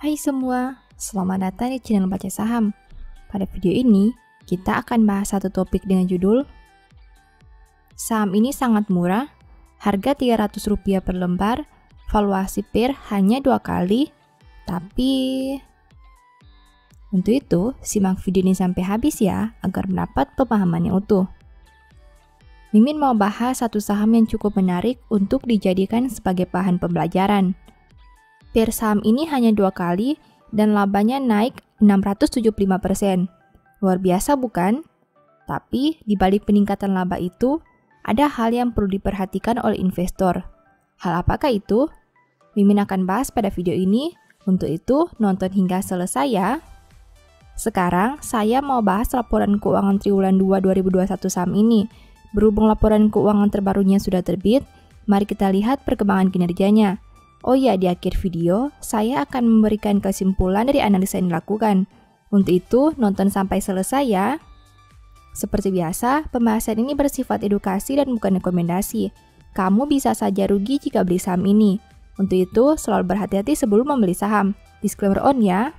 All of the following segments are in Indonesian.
Hai semua, selamat datang di channel Baca Saham. Pada video ini, kita akan bahas satu topik dengan judul Saham ini sangat murah, harga Rp300 per lembar, valuasi PER hanya 2 kali, tapi... Untuk itu, simak video ini sampai habis ya, agar mendapat pemahaman yang utuh. Mimin mau bahas satu saham yang cukup menarik untuk dijadikan sebagai bahan pembelajaran. PER saham ini hanya 2 kali dan labanya naik 675%. Luar biasa bukan? Tapi di balik peningkatan laba itu, ada hal yang perlu diperhatikan oleh investor. Hal apakah itu? Mimin akan bahas pada video ini, untuk itu nonton hingga selesai ya. Sekarang saya mau bahas laporan keuangan triwulan 2 2021 saham ini. Berhubung laporan keuangan terbarunya sudah terbit, mari kita lihat perkembangan kinerjanya. Oh ya, di akhir video, saya akan memberikan kesimpulan dari analisa yang dilakukan. Untuk itu, nonton sampai selesai ya. Seperti biasa, pembahasan ini bersifat edukasi dan bukan rekomendasi. Kamu bisa saja rugi jika beli saham ini. Untuk itu, selalu berhati-hati sebelum membeli saham. Disclaimer on ya.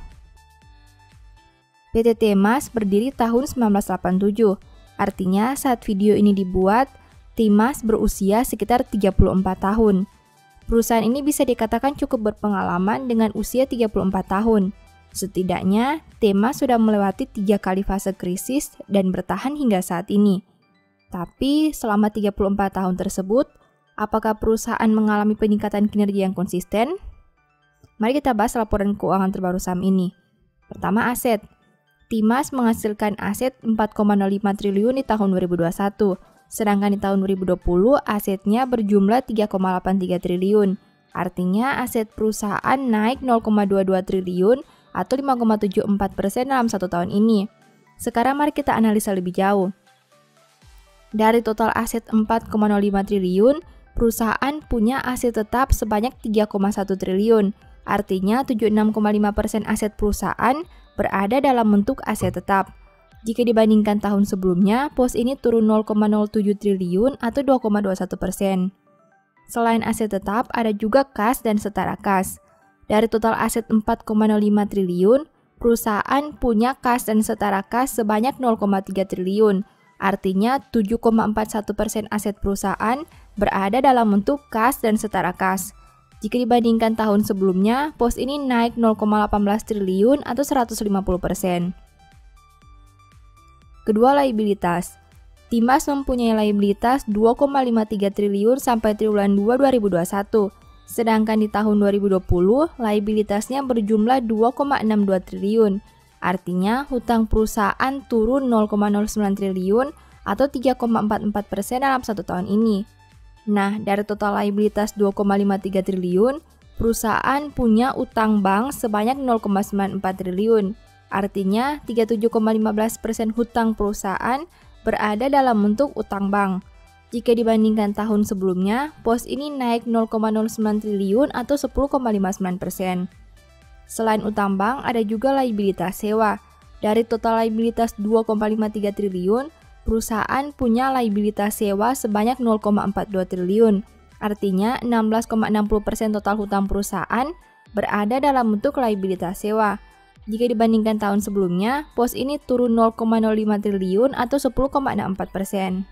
PT Timas berdiri tahun 1987. Artinya, saat video ini dibuat, Timas berusia sekitar 34 tahun. Perusahaan ini bisa dikatakan cukup berpengalaman dengan usia 34 tahun. Setidaknya, Timas sudah melewati 3 kali fase krisis dan bertahan hingga saat ini. Tapi, selama 34 tahun tersebut, apakah perusahaan mengalami peningkatan kinerja yang konsisten? Mari kita bahas laporan keuangan terbaru saham ini. Pertama, aset. Timas menghasilkan aset 4,05 triliun di tahun 2021. Sedangkan di tahun 2020, asetnya berjumlah 3,83 triliun. Artinya, aset perusahaan naik 0,22 triliun atau 5,74% dalam 1 tahun ini. Sekarang mari kita analisa lebih jauh. Dari total aset 4,05 triliun, perusahaan punya aset tetap sebanyak 3,1 triliun. Artinya, 76,5% aset perusahaan berada dalam bentuk aset tetap. Jika dibandingkan tahun sebelumnya, pos ini turun 0,07 triliun atau 2,21%. Selain aset tetap, ada juga kas dan setara kas. Dari total aset 4,05 triliun, perusahaan punya kas dan setara kas sebanyak 0,3 triliun. Artinya 7,41% aset perusahaan berada dalam bentuk kas dan setara kas. Jika dibandingkan tahun sebelumnya, pos ini naik 0,18 triliun atau 150%. Kedua, liabilitas. Timas mempunyai liabilitas 2,53 triliun sampai triwulan 2 2021. Sedangkan di tahun 2020, liabilitasnya berjumlah 2,62 triliun. Artinya, hutang perusahaan turun 0,09 triliun atau 3,44% dalam 1 tahun ini. Nah, dari total liabilitas 2,53 triliun, perusahaan punya utang bank sebanyak 0,94 triliun. Artinya, 37,15% hutang perusahaan berada dalam bentuk utang bank. Jika dibandingkan tahun sebelumnya, pos ini naik 0,09 triliun atau 10,59%. Selain utang bank, ada juga liabilitas sewa. Dari total liabilitas 2,53 triliun, perusahaan punya liabilitas sewa sebanyak 0,42 triliun. Artinya, 16,60% total hutang perusahaan berada dalam bentuk liabilitas sewa. Jika dibandingkan tahun sebelumnya, pos ini turun 0,05 triliun atau 10,64%.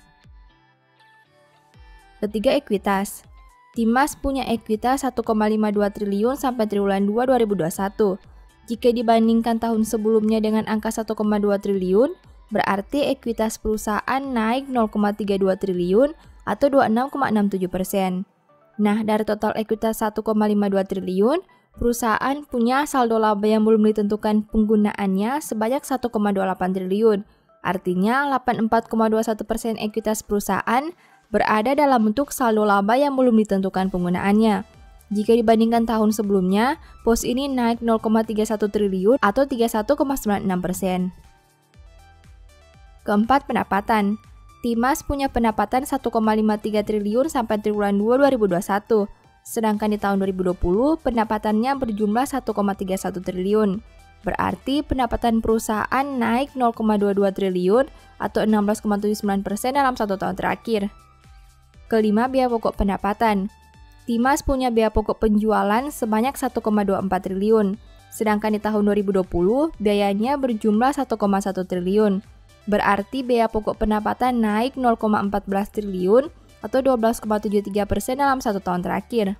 Ketiga, ekuitas. Timas punya ekuitas 1,52 triliun sampai triwulan 2 2021. Jika dibandingkan tahun sebelumnya dengan angka 1,2 triliun, berarti ekuitas perusahaan naik 0,32 triliun atau 26,67%. Nah, dari total ekuitas 1,52 triliun, perusahaan punya saldo laba yang belum ditentukan penggunaannya sebanyak 1,28 triliun. Artinya 84,21% ekuitas perusahaan berada dalam bentuk saldo laba yang belum ditentukan penggunaannya. Jika dibandingkan tahun sebelumnya, pos ini naik 0,31 triliun atau 31,96%. Keempat, pendapatan. Timas punya pendapatan 1,53 triliun sampai triwulan 2 2021. Sedangkan di tahun 2020, pendapatannya berjumlah 1,31 triliun. Berarti pendapatan perusahaan naik 0,22 triliun atau 16,79% dalam 1 tahun terakhir. Kelima, biaya pokok pendapatan. Timas punya biaya pokok penjualan sebanyak 1,24 triliun. Sedangkan di tahun 2020, biayanya berjumlah 1,1 triliun. Berarti biaya pokok pendapatan naik 0,14 triliun atau 12,73% dalam 1 tahun terakhir.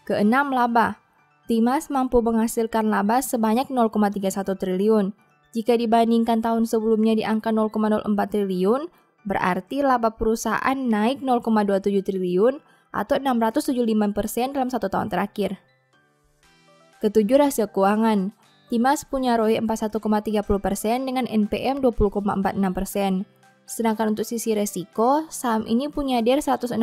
Keenam, laba. Timas mampu menghasilkan laba sebanyak 0,31 triliun. Jika dibandingkan tahun sebelumnya di angka 0,04 triliun, berarti laba perusahaan naik 0,27 triliun atau 675% dalam 1 tahun terakhir. Ketujuh, rasio keuangan. Timas punya ROE 41,30% dengan NPM 20,46%. Sedangkan untuk sisi resiko, saham ini punya DER 166%.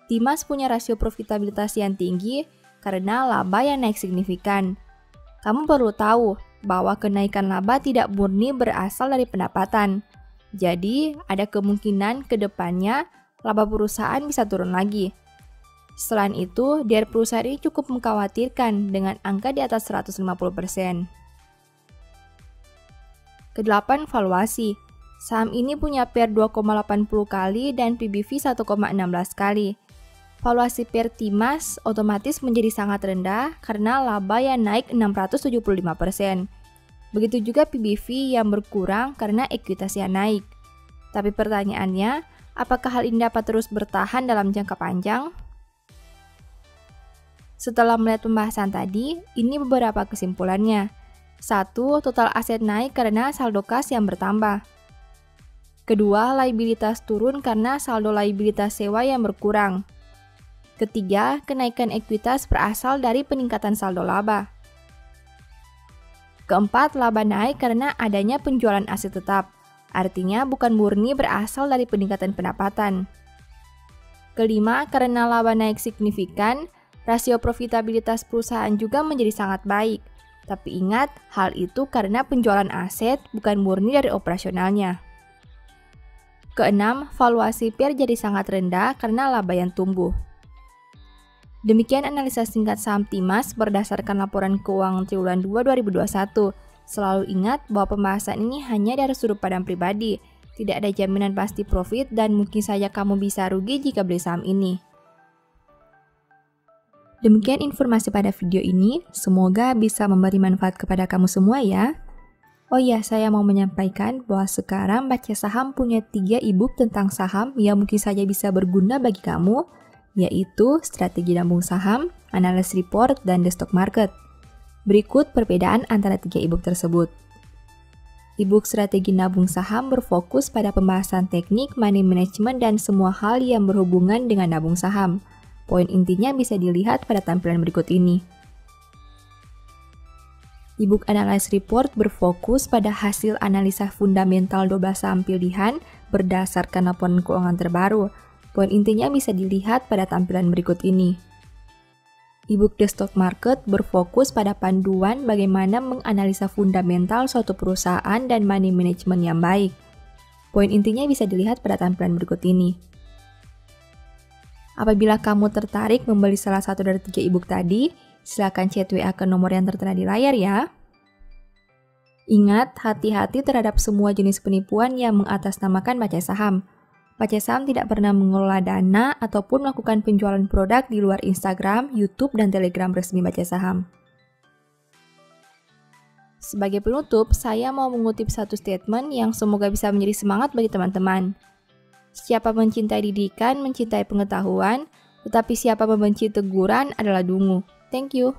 Timas punya rasio profitabilitas yang tinggi karena laba yang naik signifikan. Kamu perlu tahu bahwa kenaikan laba tidak murni berasal dari pendapatan. Jadi, ada kemungkinan ke depannya laba perusahaan bisa turun lagi. Selain itu, DER perusahaan ini cukup mengkhawatirkan dengan angka di atas 150%. Kedelapan, valuasi. Saham ini punya PER 2,80 kali dan PBV 1,16 kali. Valuasi PER Timas otomatis menjadi sangat rendah karena laba yang naik 675%. Begitu juga PBV yang berkurang karena ekuitas yang naik. Tapi pertanyaannya, apakah hal ini dapat terus bertahan dalam jangka panjang? Setelah melihat pembahasan tadi, ini beberapa kesimpulannya. 1. Total aset naik karena saldo kas yang bertambah. Kedua, liabilitas turun karena saldo liabilitas sewa yang berkurang. Ketiga, kenaikan ekuitas berasal dari peningkatan saldo laba. Keempat, laba naik karena adanya penjualan aset tetap. Artinya bukan murni berasal dari peningkatan pendapatan. Kelima, karena laba naik signifikan, rasio profitabilitas perusahaan juga menjadi sangat baik. Tapi ingat, hal itu karena penjualan aset bukan murni dari operasionalnya. Keenam, valuasi PER jadi sangat rendah karena laba yang tumbuh. Demikian analisa singkat saham Timas berdasarkan laporan keuangan triwulan 2 2021. Selalu ingat bahwa pembahasan ini hanya dari sudut pandang pribadi. Tidak ada jaminan pasti profit dan mungkin saja kamu bisa rugi jika beli saham ini. Demikian informasi pada video ini, semoga bisa memberi manfaat kepada kamu semua ya. Oh iya, saya mau menyampaikan bahwa sekarang Baca Saham punya 3 e-book tentang saham yang mungkin saja bisa berguna bagi kamu, yaitu Strategi Nabung Saham, Analysis Report, dan The Stock Market. Berikut perbedaan antara 3 e-book tersebut. E-book Strategi Nabung Saham berfokus pada pembahasan teknik, money management, dan semua hal yang berhubungan dengan nabung saham. Poin intinya bisa dilihat pada tampilan berikut ini. E-book Analysis Report berfokus pada hasil analisa fundamental 12 saham pilihan berdasarkan laporan keuangan terbaru. Poin intinya bisa dilihat pada tampilan berikut ini. E-book The Stock Market berfokus pada panduan bagaimana menganalisa fundamental suatu perusahaan dan money management yang baik. Poin intinya bisa dilihat pada tampilan berikut ini. Apabila kamu tertarik membeli salah satu dari 3 e-book tadi, silakan chat WA ke nomor yang tertera di layar ya. Ingat, hati-hati terhadap semua jenis penipuan yang mengatasnamakan Baca Saham. Baca Saham tidak pernah mengelola dana ataupun melakukan penjualan produk di luar Instagram, YouTube, dan Telegram resmi Baca Saham. Sebagai penutup, saya mau mengutip satu statement yang semoga bisa menjadi semangat bagi teman-teman. Siapa mencintai didikan, mencintai pengetahuan, tetapi siapa membenci teguran adalah dungu. Thank you.